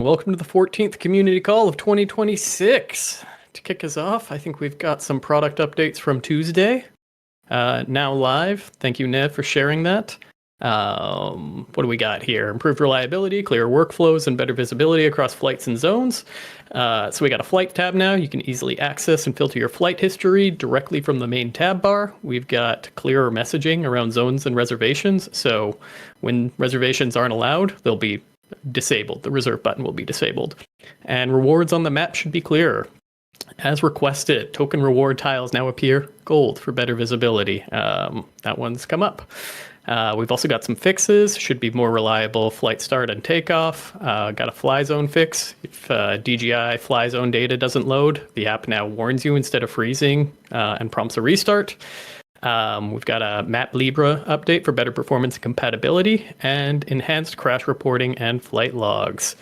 Welcome to the 14th community call of 2026. To kick us off, I think we've got some product updates from Tuesday. Now live. Thank you, Ned, for sharing that. What do we got here? Improved reliability, clearer workflows, and better visibility across flights and zones. So we got a flight tab now. You can easily access and filter your flight history directly from the main tab bar. We've got clearer messaging around zones and reservations. So when reservations aren't allowed, they'll be disabled. The reserve button will be disabled. And rewards on the map should be clearer. As requested, token reward tiles now appear gold for better visibility. That one's come up. We've also got some fixes. Should be more reliable flight start and takeoff. Got a fly zone fix. If DJI fly zone data doesn't load, the app now warns you instead of freezing and prompts a restart. We've got a Map Libra update for better performance and compatibility, and enhanced crash reporting and flight logs.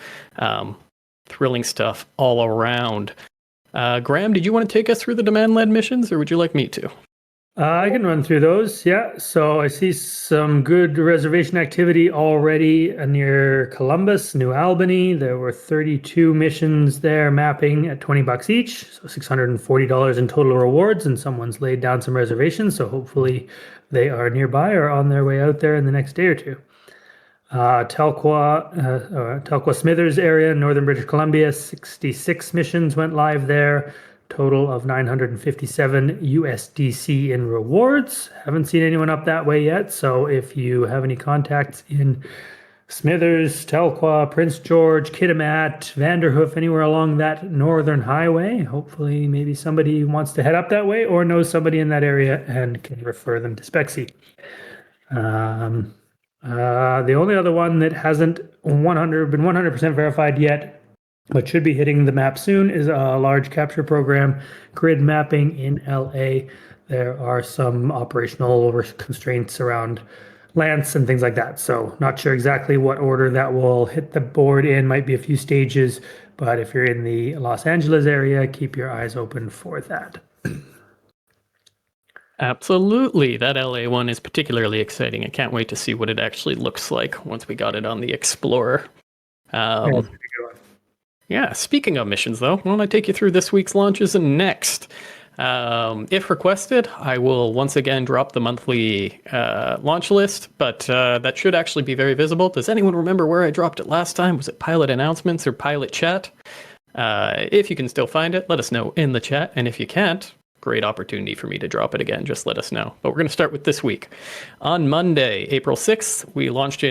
Thrilling stuff all around. Graham, did you want to take us through the demand-led missions, or would you like me to? I can run through those, yeah. So I see some good reservation activity already near Columbus, New Albany. There were 32 missions there mapping at $20 each, so $640 in total rewards, and someone's laid down some reservations, so hopefully they are nearby or on their way out there in the next day or two. Telkwa-Smithers area, northern British Columbia, 66 missions went live there. Total of 957 USDC in rewards. Haven't seen anyone up that way yet, so if you have any contacts in Smithers, Telkwa, Prince George, Kitimat, Vanderhoof, anywhere along that northern highway, hopefully maybe somebody wants to head up that way or knows somebody in that area and can refer them to Spexy. The only other one that hasn't been 100% verified yet, but should be hitting the map soon, is a large capture program, grid mapping in LA. There are some operational constraints around Lance and things like that. So not sure exactly what order that will hit the board in. Might be a few stages, but if you're in the Los Angeles area, keep your eyes open for that. Absolutely. That LA one is particularly exciting. I can't wait to see what it actually looks like once we got it on the Explorer. Yeah, speaking of missions, though, why don't I take you through this week's launches and next? If requested, I will once again drop the monthly launch list, but that should actually be very visible. Does anyone remember where I dropped it last time? Was it pilot announcements or pilot chat? If you can still find it, let us know in the chat. And if you can't, great opportunity for me to drop it again. Just let us know. But we're going to start with this week. On Monday, April 6th, we launched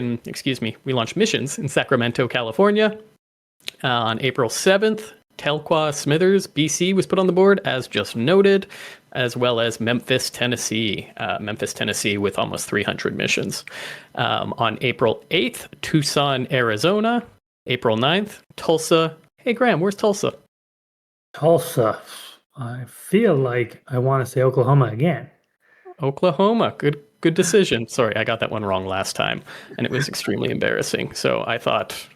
missions in Sacramento, California. On April 7th, Telkwa-Smithers BC was put on the board, as just noted, as well as Memphis, Tennessee. Memphis, Tennessee with almost 300 missions. On April 8th, Tucson, Arizona. April 9th, Tulsa. Hey, Graham, where's Tulsa? Tulsa. I feel like I want to say Oklahoma again. Oklahoma. Good decision. Sorry, I got that one wrong last time, and it was extremely embarrassing. So I thought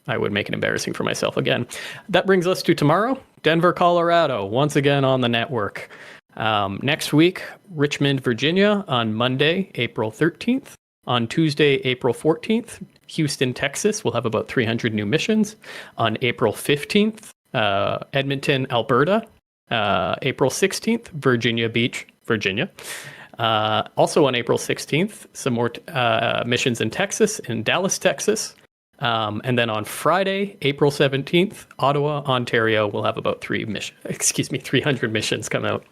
I would make it embarrassing for myself again. That brings us to tomorrow, Denver, Colorado, once again on the network. Next week, Richmond, Virginia on Monday, April 13th. On Tuesday, April 14th, Houston, Texas will have about 300 new missions. On April 15th, Edmonton, Alberta. April 16th, Virginia Beach, Virginia. Also on April 16th, some more missions in Texas, in Dallas, Texas. And then on Friday, April 17th, Ottawa, Ontario will have about 300 missions come out.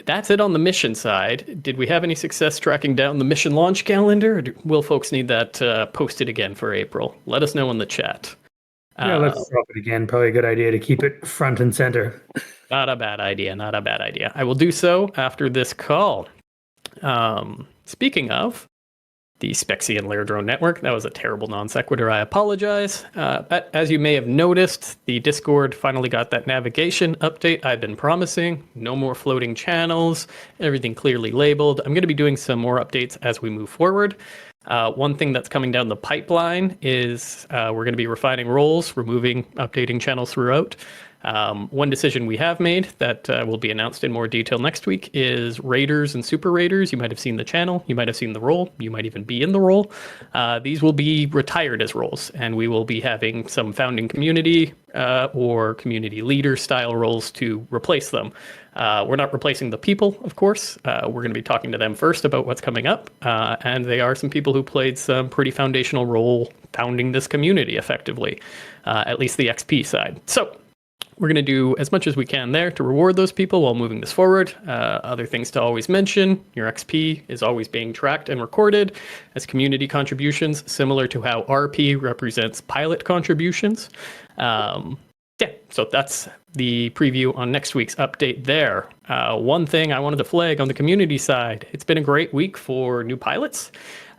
That's it on the mission side. Did we have any success tracking down the mission launch calendar? Or will folks need that posted again for April? Let us know in the chat. Yeah, let's drop it again. Probably a good idea to keep it front and center. Not a bad idea. I will do so after this call. Speaking of the Spexy and LayerDrone network, that was a terrible non sequitur. I apologize. As you may have noticed, the Discord finally got that navigation update I've been promising. No more floating channels, everything clearly labeled. I'm going to be doing some more updates as we move forward. One thing that's coming down the pipeline is we're going to be refining roles, updating channels throughout. One decision we have made that will be announced in more detail next week is Raiders and Super Raiders. You might have seen the channel. You might have seen the role. You might even be in the role. These will be retired as roles, and we will be having some founding community or community leader style roles to replace them. We're not replacing the people, of course. We're going to be talking to them first about what's coming up. And they are some people who played some pretty foundational role founding this community effectively, at least the XP side. So we're going to do as much as we can there to reward those people while moving this forward. Other things to always mention, your XP is always being tracked and recorded as community contributions, similar to how RP represents pilot contributions. So that's the preview on next week's update there. One thing I wanted to flag on the community side, it's been a great week for new pilots.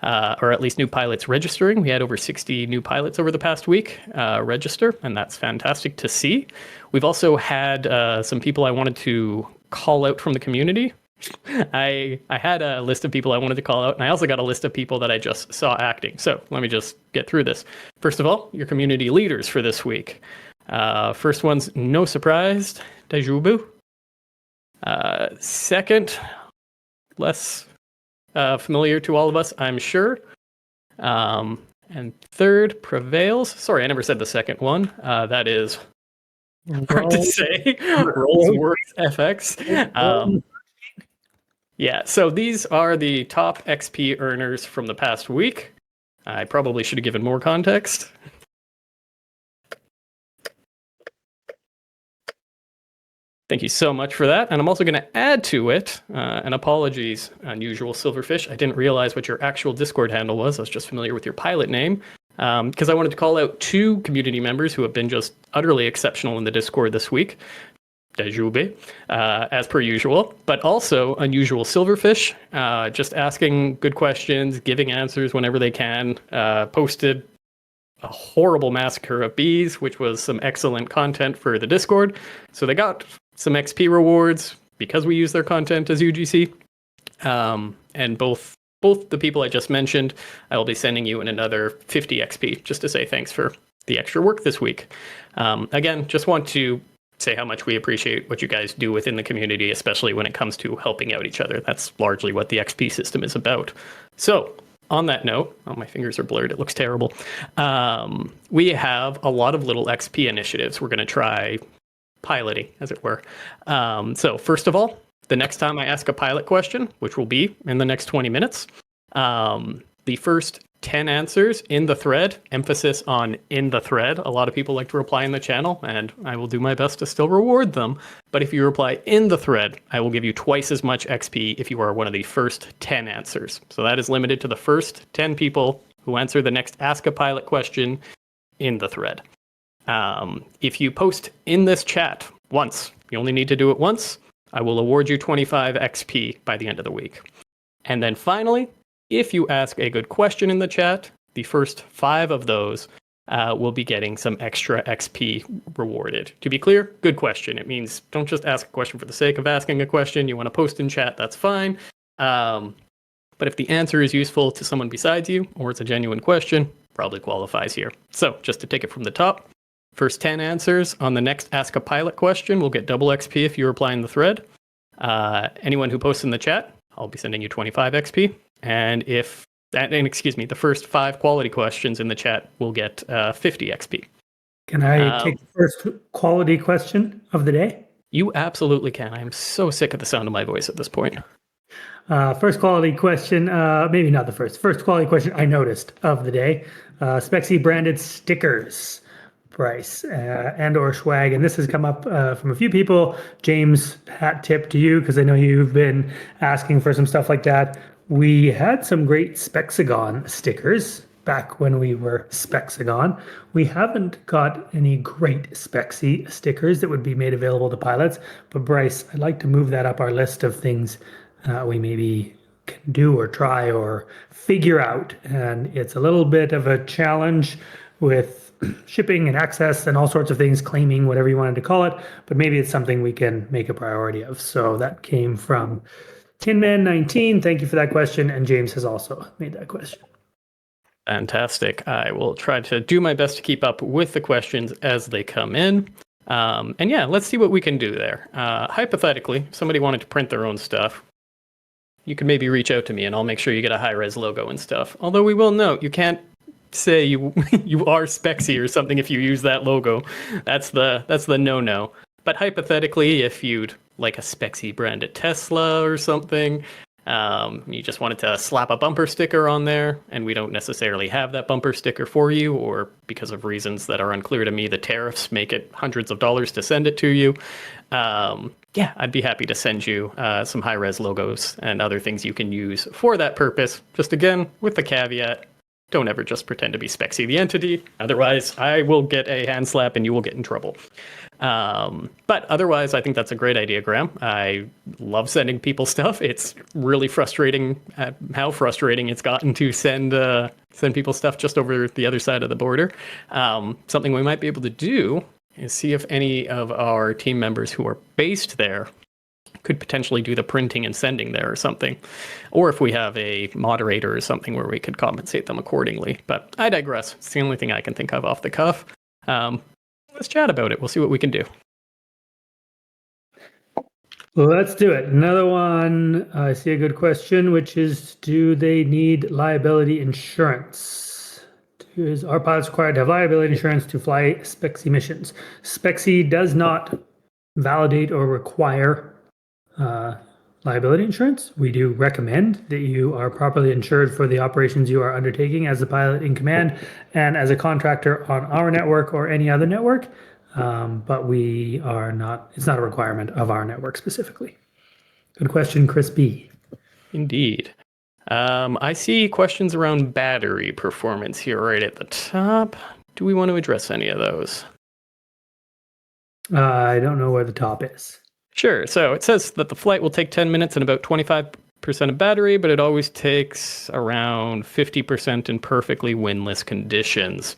Or at least new pilots registering. We had over 60 new pilots over the past week register, and that's fantastic to see. We've also had some people I wanted to call out from the community. I had a list of people I wanted to call out, and I also got a list of people that I just saw acting. So let me just get through this. First of all, your community leaders for this week. First one's no surprise, Daijubuo. Second, less familiar to all of us, I'm sure. And third, Prevails. Sorry, I never said the second one. That is hard to say. Rollsworks FX. Yeah, so these are the top XP earners from the past week. I probably should have given more context. Thank you so much for that. And I'm also going to add to it, and apologies, Unusual Silverfish. I didn't realize what your actual Discord handle was. I was just familiar with your pilot name. Because I wanted to call out two community members who have been just utterly exceptional in the Discord this week. Daijubuo, as per usual, but also Unusual Silverfish, just asking good questions, giving answers whenever they can, posted a horrible massacre of bees, which was some excellent content for the Discord. So they got some XP rewards because we use their content as UGC. And both the people I just mentioned, I will be sending you in another 50 XP just to say thanks for the extra work this week. Again, just want to say how much we appreciate what you guys do within the community, especially when it comes to helping out each other. That's largely what the XP system is about. So on that note, oh, my fingers are blurred. It looks terrible. We have a lot of little XP initiatives we're going to try piloting, as it were. So first of all, the next time I ask a pilot question, which will be in the next 20 minutes, the first 10 answers in the thread, emphasis on in the thread. A lot of people like to reply in the channel, and I will do my best to still reward them. But if you reply in the thread, I will give you twice as much XP if you are one of the first 10 answers. So that is limited to the first 10 people who answer the next Ask a Pilot question in the thread. If you post in this chat once, you only need to do it once, I will award you 25 XP by the end of the week. And then finally, if you ask a good question in the chat, the first 5 of those will be getting some extra XP rewarded. To be clear, good question. It means don't just ask a question for the sake of asking a question. You want to post in chat, that's fine. But if the answer is useful to someone besides you, or it's a genuine question, probably qualifies here. So just to take it from the top, first 10 answers on the next Ask a Pilot question will get double XP if you reply in the thread. Anyone who posts in the chat, I'll be sending you 25 XP. And the first 5 quality questions in the chat will get 50 XP. Can I take the first quality question of the day? You absolutely can. I am so sick of the sound of my voice at this point. First quality question, maybe not the first quality question I noticed of the day. Spexy branded stickers price and or swag, and this has come up from a few people. James, hat tip to you because I know you've been asking for some stuff like that. We had some great Spexagon stickers back when we were Spexagon. We haven't got any great Spexy stickers that would be made available to pilots, but Bryce, I'd like to move that up our list of things we maybe can do or try or figure out. And it's a little bit of a challenge with shipping and access and all sorts of things, claiming whatever you wanted to call it, but maybe it's something we can make a priority of. So that came from Tinman19. Thank you for that question. And James has also made that question. Fantastic. I will try to do my best to keep up with the questions as they come in. And yeah, let's see what we can do there. Hypothetically, if somebody wanted to print their own stuff, you can maybe reach out to me and I'll make sure you get a high-res logo and stuff. Although we will note, you can't say you you are Spexy or something if you use that logo. That's the no-no. But hypothetically, if you'd like a Spexy branded Tesla or something, you just wanted to slap a bumper sticker on there, and we don't necessarily have that bumper sticker for you, or because of reasons that are unclear to me, the tariffs make it hundreds of dollars to send it to you. Yeah, I'd be happy to send you some high-res logos and other things you can use for that purpose. Just again, with the caveat, don't ever just pretend to be Spexy the entity. Otherwise, I will get a hand slap and you will get in trouble. But otherwise, I think that's a great idea, Graham. I love sending people stuff. It's really frustrating how frustrating it's gotten to send people stuff just over the other side of the border. Something we might be able to do is see if any of our team members who are based there could potentially do the printing and sending there or something. Or if we have a moderator or something where we could compensate them accordingly. But I digress. It's the only thing I can think of off the cuff. Let's chat about it. We'll see what we can do. Well, let's do it. Another one. I see a good question, which is, do they need liability insurance? Is our pilots required to have liability insurance to fly Spexy missions? Spexy does not validate or require liability insurance. We do recommend that you are properly insured for the operations you are undertaking as a pilot in command and as a contractor on our network or any other network. But we are not, it's not a requirement of our network specifically. Good question, Chris B. Indeed. I see questions around battery performance here right at the top. Do we want to address any of those? I don't know where the top is. Sure. So it says that the flight will take 10 minutes and about 25% of battery, but it always takes around 50% in perfectly windless conditions.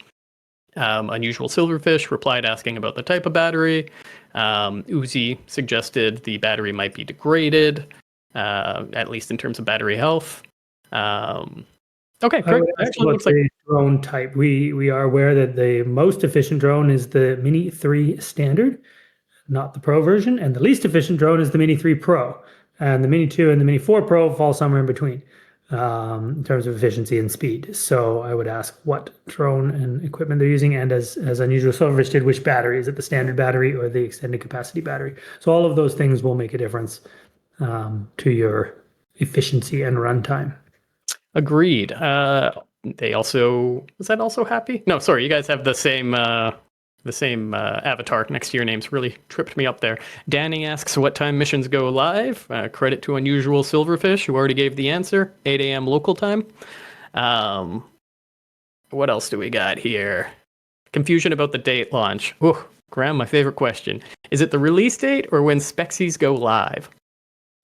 Unusual Silverfish replied asking about the type of battery. Uzi suggested the battery might be degraded, at least in terms of battery health. Okay, great. Actually, looks like drone type. We are aware that the most efficient drone is the Mini 3 Standard, not the Pro version, and the least efficient drone is the Mini 3 Pro. And the Mini 2 and the Mini 4 Pro fall somewhere in between in terms of efficiency and speed. So I would ask what drone and equipment they're using, and as Unusual Silverfish did, which battery. Is it the standard battery or the extended capacity battery? So all of those things will make a difference to your efficiency and runtime. Agreed. They also, was that also happy? No, sorry, you guys have the same avatar next to your names. Really tripped me up there. Danny asks what time missions go live. Credit to Unusual Silverfish, who already gave the answer. 8 a.m. local time. What else do we got here? Confusion about the date launch. Ooh, Graham, my favorite question. Is it the release date or when Spexies go live?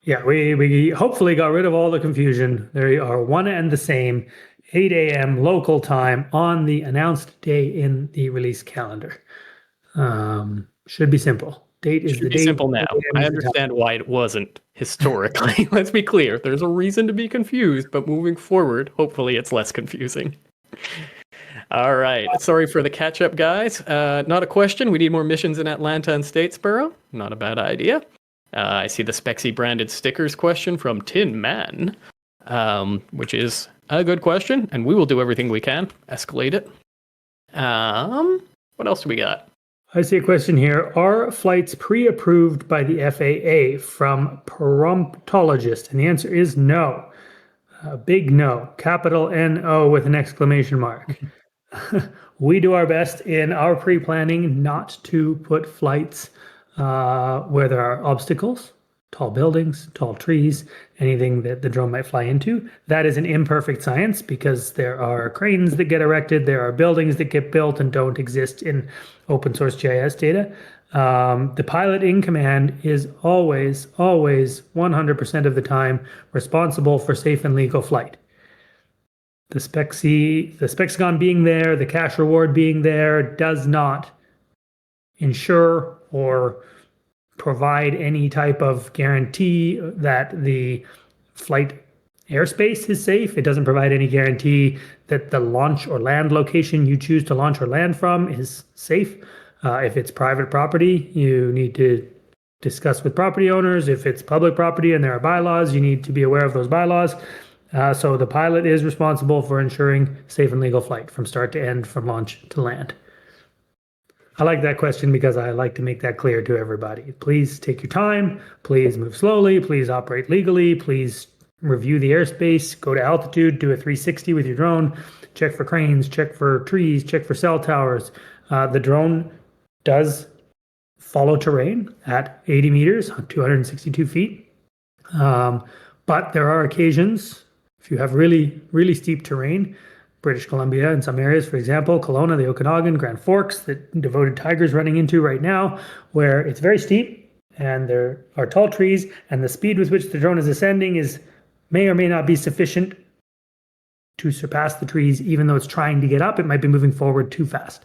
Yeah, we hopefully got rid of all the confusion. They are one and the same, 8 a.m. local time on the announced day in the release calendar. Should be simple. Date is the date. Simple now. I understand why it wasn't historically. Let's be clear. There's a reason to be confused, but moving forward, hopefully it's less confusing. All right. Sorry for the catch-up, guys. Not a question. We need more missions in Atlanta and Statesboro. Not a bad idea. I see the Spexy branded stickers question from Tin Man, which is a good question, and we will do everything we can. Escalate it. What else do we got? I see a question here. Are flights pre-approved by the FAA from promptologist? And the answer is no. Big no. Capital N-O with an exclamation mark. We do our best in our pre-planning not to put flights where there are obstacles, tall buildings, tall trees, anything that the drone might fly into. That is an imperfect science because there are cranes that get erected, there are buildings that get built and don't exist in open source GIS data. The pilot in command is always 100% of the time responsible for safe and legal flight. The Spexagon being there, the cash reward being there does not ensure or provide any type of guarantee that the flight airspace is safe. It doesn't provide any guarantee that the launch or land location you choose to launch or land from is safe. If it's private property, you need to discuss with property owners. If it's public property and there are bylaws, you need to be aware of those bylaws. So the pilot is responsible for ensuring safe and legal flight from start to end, from launch to land. I like that question because I like to make that clear to everybody. Please take your time. Please move slowly. Please operate legally. Please review the airspace. Go to altitude. Do a 360 with your drone. Check for cranes. Check for trees. Check for cell towers. The drone does follow terrain at 80 meters, 262 feet. But there are occasions, if you have really, really steep terrain, British Columbia in some areas, for example, Kelowna, the Okanagan, Grand Forks, that Devoted Tiger's running into right now, where it's very steep and there are tall trees, and the speed with which the drone is ascending may or may not be sufficient to surpass the trees, even though it's trying to get up. It might be moving forward too fast.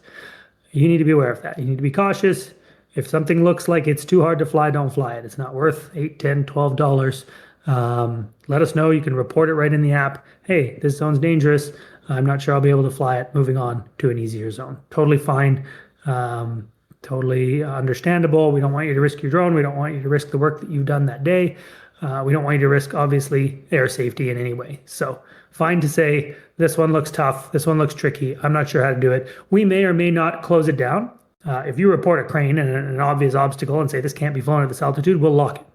You need to be aware of that. You need to be cautious. If something looks like it's too hard to fly, don't fly it. It's not worth $8, $10, $12. Let us know. You can report it right in the app. Hey, this zone's dangerous. I'm not sure I'll be able to fly it. Moving on to an easier zone. Totally fine. Totally understandable. We don't want you to risk your drone. We don't want you to risk the work that you've done that day. We don't want you to risk, obviously, air safety in any way. So fine to say, this one looks tough. This one looks tricky. I'm not sure how to do it. We may or may not close it down. If you report a crane and an obvious obstacle and say this can't be flown at this altitude, we'll lock it.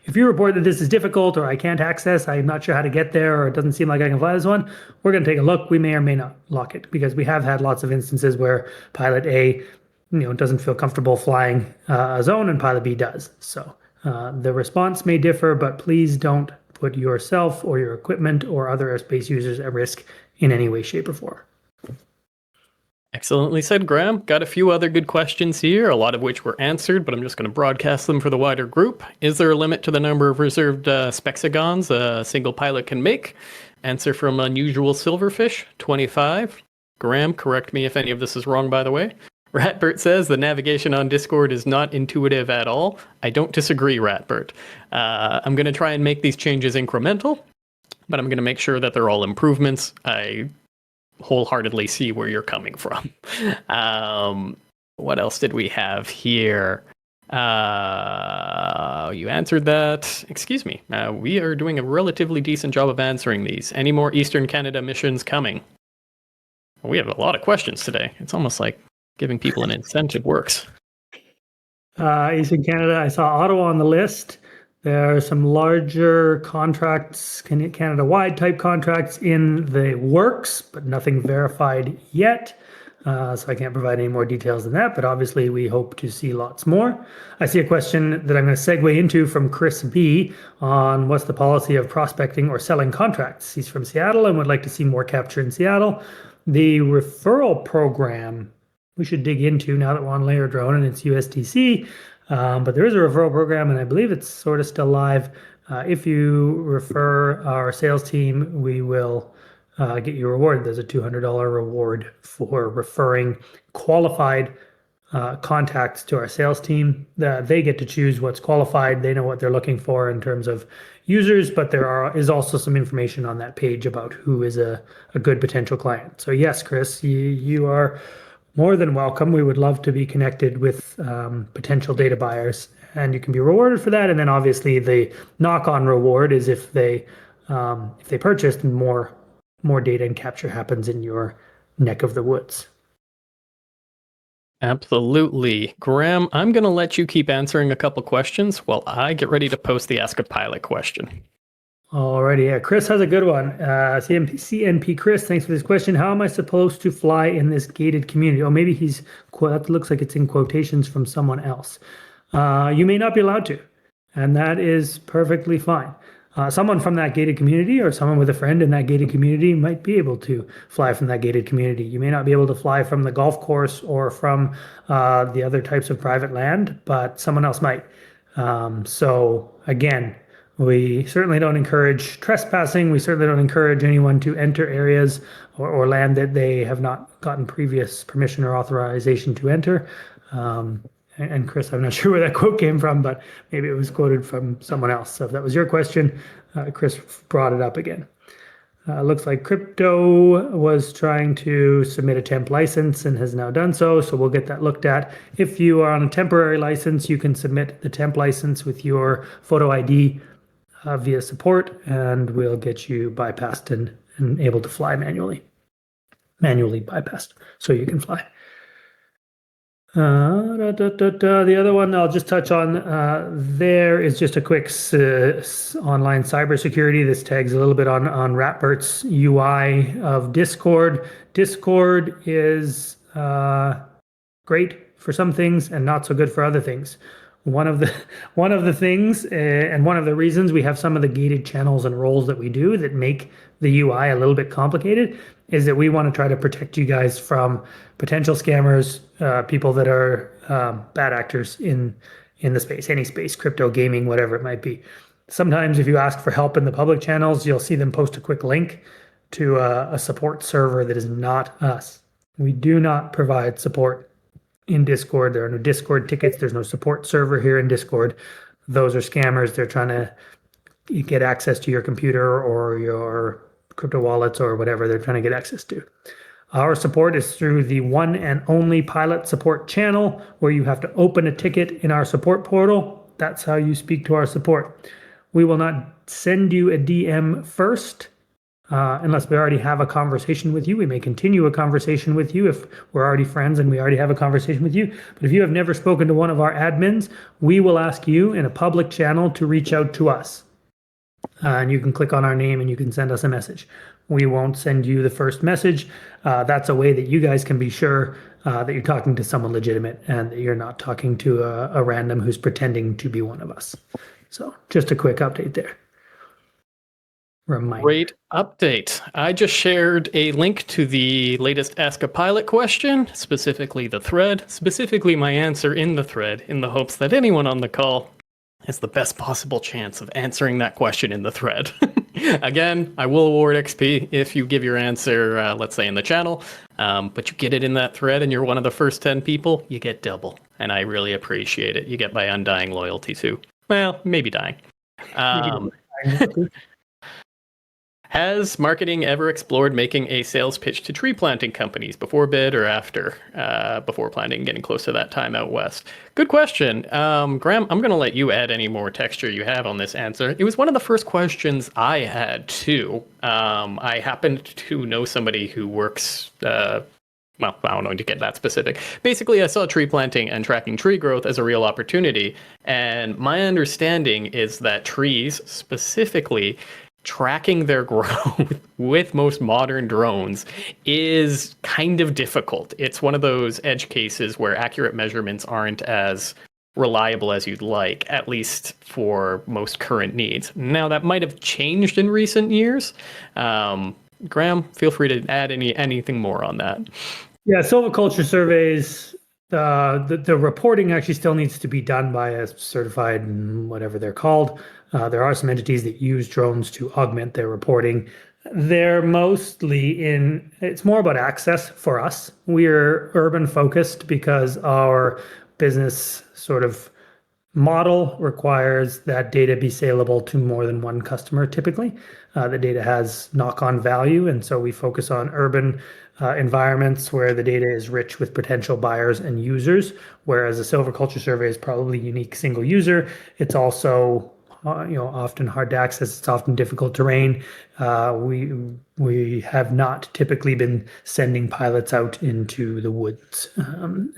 If you report that this is difficult, or I can't access, I'm not sure how to get there, or it doesn't seem like I can fly this one, we're going to take a look. We may or may not lock it, because we have had lots of instances where pilot A, doesn't feel comfortable flying a zone and pilot B does. So the response may differ, but please don't put yourself or your equipment or other airspace users at risk in any way, shape, or form. Excellently said, Graham. Got a few other good questions here, a lot of which were answered, but I'm just going to broadcast them for the wider group. Is there a limit to the number of reserved spexagons a single pilot can make? Answer from Unusual Silverfish, 25. Graham, correct me if any of this is wrong, by the way. Ratbert says the navigation on Discord is not intuitive at all. I don't disagree, Ratbert. I'm going to try and make these changes incremental, but I'm going to make sure that they're all improvements. I wholeheartedly see where you're coming from. What else did we have here? You answered that. Excuse me. We are doing a relatively decent job of answering these. Any more Eastern Canada missions coming? We have a lot of questions today. It's almost like giving people an incentive works. Eastern Canada, I saw Ottawa on the list. There are some larger contracts, Canada-wide type contracts in the works, but nothing verified yet. So I can't provide any more details than that, but obviously we hope to see lots more. I see a question that I'm going to segue into from Chris B on what's the policy of prospecting or selling contracts. He's from Seattle and would like to see more capture in Seattle. The referral program we should dig into now that we're on LayerDrone and it's USDC. But there is a referral program, and I believe it's sort of still live. If you refer our sales team, we will get you rewarded. There's a $200 reward for referring qualified contacts to our sales team. They get to choose what's qualified. They know what they're looking for in terms of users, but there is also some information on that page about who is a good potential client. So yes, Chris, you are more than welcome. We would love to be connected with potential data buyers, and you can be rewarded for that. And then obviously the knock-on reward is if they purchased, more data and capture happens in your neck of the woods. Absolutely. Graham, I'm going to let you keep answering a couple questions while I get ready to post the Ask a Pilot question. Alrighty, yeah. Chris has a good one. CNP Chris, thanks for this question. How am I supposed to fly in this gated community? Oh, maybe that looks like it's in quotations from someone else. You may not be allowed to, and that is perfectly fine. Someone from that gated community or someone with a friend in that gated community might be able to fly from that gated community. You may not be able to fly from the golf course or from the other types of private land, but someone else might. So again, we certainly don't encourage trespassing. We certainly don't encourage anyone to enter areas or land that they have not gotten previous permission or authorization to enter. And Chris, I'm not sure where that quote came from, but maybe it was quoted from someone else. So if that was your question, Chris brought it up again. Looks like Crypto was trying to submit a temp license and has now done so. So we'll get that looked at. If you are on a temporary license, you can submit the temp license with your photo ID via support, and we'll get you bypassed and able to fly manually bypassed so you can fly. The other one I'll just touch on there is just a quick online cybersecurity. This tags a little bit on Ratbert's UI of Discord. Discord is great for some things and not so good for other things. One of the things and one of the reasons we have some of the gated channels and roles that we do that make the UI a little bit complicated is that we want to try to protect you guys from potential scammers, people that are bad actors in the space, any space, crypto, gaming, whatever it might be. Sometimes if you ask for help in the public channels, you'll see them post a quick link to a support server that is not us. We do not provide support in Discord. There are no Discord tickets. There's no support server here in Discord. Those are scammers. They're trying to get access to your computer or your crypto wallets or whatever they're trying to get access to. Our support is through the one and only pilot support channel, where you have to open a ticket in our support portal. That's how you speak to our support. We will not send you a DM first unless we already have a conversation with you. We may continue a conversation with you if we're already friends and we already have a conversation with you. But if you have never spoken to one of our admins, we will ask you in a public channel to reach out to us. And you can click on our name and you can send us a message. We won't send you the first message. That's a way that you guys can be sure that you're talking to someone legitimate and that you're not talking to a random who's pretending to be one of us. So just a quick update there. Reminder. Great update. I just shared a link to the latest Ask a Pilot question, specifically the thread, specifically my answer in the thread, in the hopes that anyone on the call has the best possible chance of answering that question in the thread. Again, I will award XP if you give your answer, let's say in the channel, but you get it in that thread and you're one of the first 10 people, you get double. And I really appreciate it. You get my undying loyalty too. Well, maybe dying. Has marketing ever explored making a sales pitch to tree planting companies before bid or after, before planting, getting close to that time out west? Good question. Graham, I'm going to let you add any more texture you have on this answer. It was one of the first questions I had too. I happened to know somebody who works, well, I don't know to get that specific. Basically, I saw tree planting and tracking tree growth as a real opportunity. And my understanding is that trees specifically tracking their growth with most modern drones is kind of difficult. It's one of those edge cases where accurate measurements aren't as reliable as you'd like, at least for most current needs. Now, that might have changed in recent years. Graham, feel free to add anything more on that. Yeah, silviculture surveys, the reporting actually still needs to be done by a certified, whatever they're called. There are some entities that use drones to augment their reporting. They're mostly it's more about access for us. We're urban focused because our business sort of model requires that data be saleable to more than one customer typically. The data has knock-on value, and so we focus on urban environments where the data is rich with potential buyers and users, whereas a silviculture survey is probably unique single user. It's also often hard to access. It's often difficult terrain. We have not typically been sending pilots out into the woods,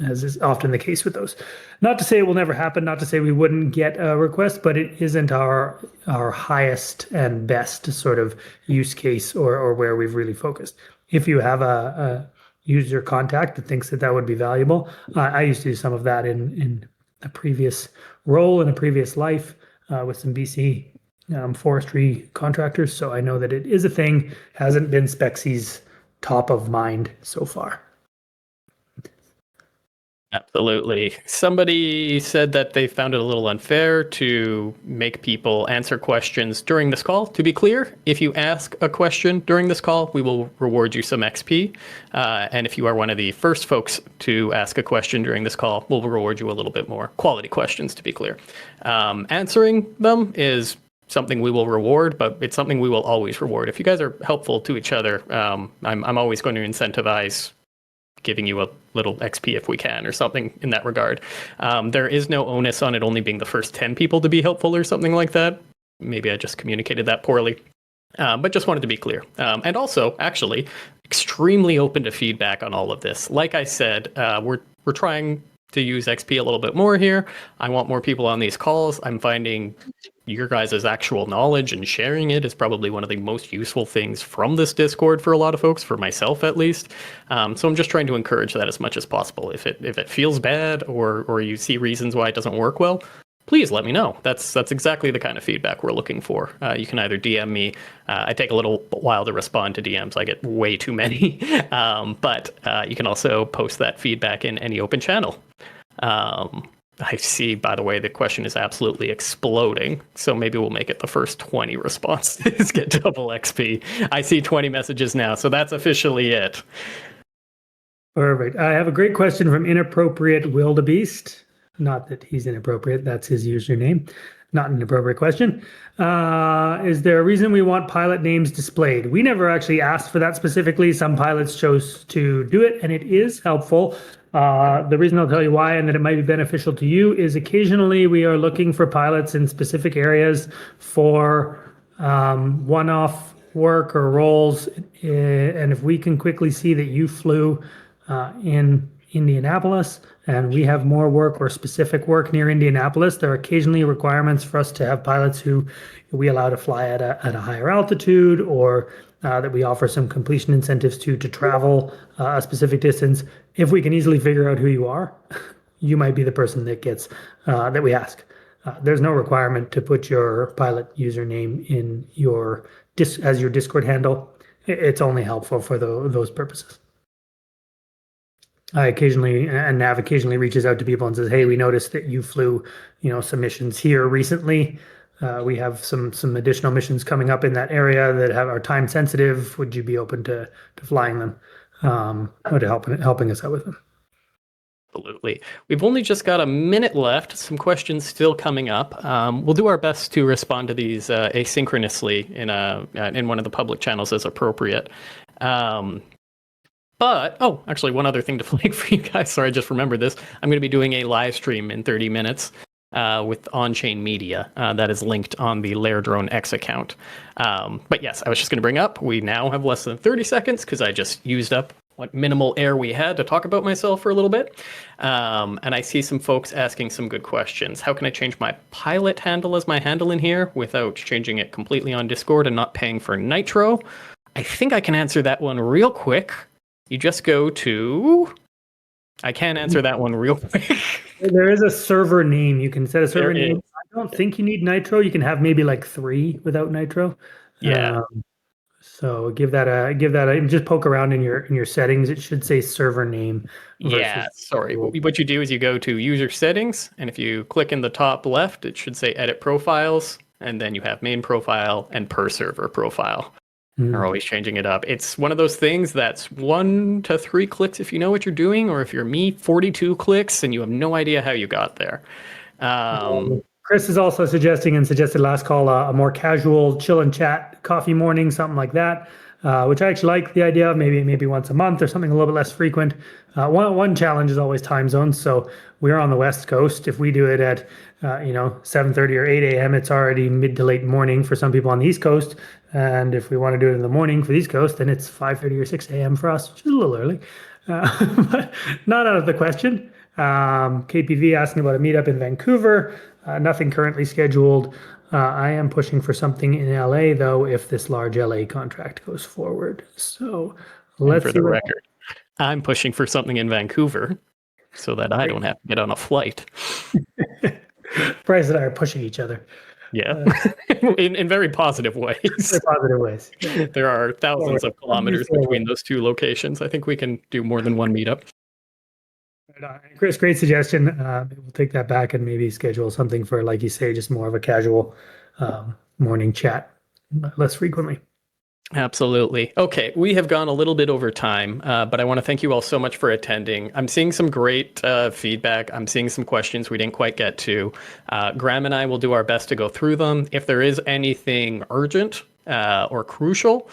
as is often the case with those. Not to say it will never happen, not to say we wouldn't get a request, but it isn't our highest and best sort of use case or where we've really focused. If you have a user contact that thinks that would be valuable, I used to do some of that in a previous role in a previous life. With some BC forestry contractors. So I know that it is a thing, hasn't been Spexy's top of mind so far. Absolutely. Somebody said that they found it a little unfair to make people answer questions during this call. To be clear, if you ask a question during this call, we will reward you some XP. And if you are one of the first folks to ask a question during this call, we'll reward you a little bit more. Quality questions, to be clear. Answering them is something we will reward, but it's something we will always reward. If you guys are helpful to each other, I'm always going to incentivize giving you a little XP if we can, or something in that regard. There is no onus on it only being the first 10 people to be helpful or something like that. Maybe I just communicated that poorly. But just wanted to be clear. And also, actually, extremely open to feedback on all of this. Like I said, we're trying to use XP a little bit more here. I want more people on these calls. I'm finding your guys' actual knowledge and sharing it is probably one of the most useful things from this Discord for a lot of folks, for myself at least. So I'm just trying to encourage that as much as possible. If it feels bad or you see reasons why it doesn't work well, please let me know. That's exactly the kind of feedback we're looking for. You can either DM me. I take a little while to respond to DMs. I get way too many. But you can also post that feedback in any open channel. I see, by the way, the question is absolutely exploding. So maybe we'll make it the first 20 responses get double XP. I see 20 messages now, so that's officially it. Perfect. I have a great question from Inappropriate Wildebeest. Not that he's inappropriate, that's his username. Not an appropriate question. Is there a reason we want pilot names displayed? We never actually asked for that specifically. Some pilots chose to do it, and it is helpful. The reason I'll tell you why and that it might be beneficial to you is occasionally we are looking for pilots in specific areas for one-off work or roles. And if we can quickly see that you flew in Indianapolis and we have more work or specific work near Indianapolis, there are occasionally requirements for us to have pilots who we allow to fly at a higher altitude, or that we offer some completion incentives to travel a specific distance. If we can easily figure out who you are, you might be the person that gets that we ask. There's no requirement to put your pilot username in your as your Discord handle. It's only helpful for those purposes. I occasionally, and Nav occasionally reaches out to people and says, "Hey, we noticed that you flew, some missions here recently. We have some additional missions coming up in that area that are time sensitive. Would you be open to flying them, or to helping us out with them?" Absolutely. We've only just got a minute left. Some questions still coming up. We'll do our best to respond to these asynchronously in one of the public channels as appropriate. But, actually, one other thing to flag for you guys. Sorry, I just remembered this. I'm going to be doing a live stream in 30 minutes with on-chain media that is linked on the LayerDrone X account. But yes, I was just going to bring up, we now have less than 30 seconds because I just used up what minimal air we had to talk about myself for a little bit. And I see some folks asking some good questions. How can I change my pilot handle as my handle in here without changing it completely on Discord and not paying for Nitro? I think I can answer that one real quick. You just go to... I can answer that one real quick. There is a server name. You can set a server name. I don't think you need Nitro. You can have maybe like 3 without Nitro. Yeah. So give that a just poke around in your settings. It should say server name. Yeah, sorry. What you do is you go to user settings, and if you click in the top left, it should say edit profiles, and then you have main profile and per server profile. Are always changing it up. It's one of those things that's 1 to 3 clicks if you know what you're doing, or if you're me, 42 clicks and you have no idea how you got there. Chris is also suggested last call a more casual chill and chat coffee morning, something like that, which I actually like the idea of. Maybe once a month or something a little bit less frequent. One challenge is always time zones. So we're on the West Coast. If we do it at 7:30 or 8 a.m., it's already mid to late morning for some people on the East Coast. And if we want to do it in the morning for the East Coast, then it's 5:30 or 6 a.m. for us, which is a little early. But not out of the question. KPV asking about a meetup in Vancouver. Nothing currently scheduled. I am pushing for something in LA, though, if this large LA contract goes forward. So let's see. For the record, I'm pushing for something in Vancouver so that I don't have to get on a flight. Bryce and I are pushing each other. Yeah, in very positive ways. Very positive ways. There are thousands of kilometers between those two locations. I think we can do more than one meetup. Chris, great suggestion. We'll take that back and maybe schedule something for, like you say, just more of a casual morning chat less frequently. Absolutely. Okay, we have gone a little bit over time, but I want to thank you all so much for attending. I'm seeing some great feedback. I'm seeing some questions we didn't quite get to. Graham and I will do our best to go through them. If there is anything urgent or crucial,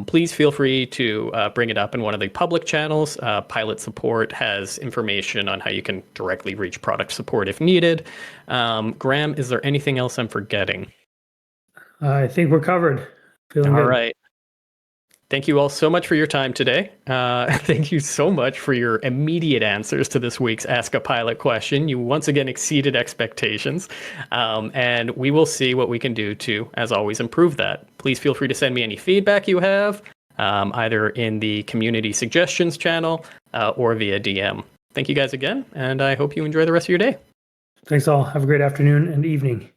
please feel free to bring it up in one of the public channels. Pilot Support has information on how you can directly reach product support if needed. Graham, is there anything else I'm forgetting? I think we're covered. Feeling All good. right. Thank you all so much for your time today. Thank you so much for your immediate answers to this week's Ask a Pilot question. You once again exceeded expectations, and we will see what we can do to, as always, improve that. Please feel free to send me any feedback you have, either in the community suggestions channel or via DM. Thank you guys again, and I hope you enjoy the rest of your day. Thanks all. Have a great afternoon and evening.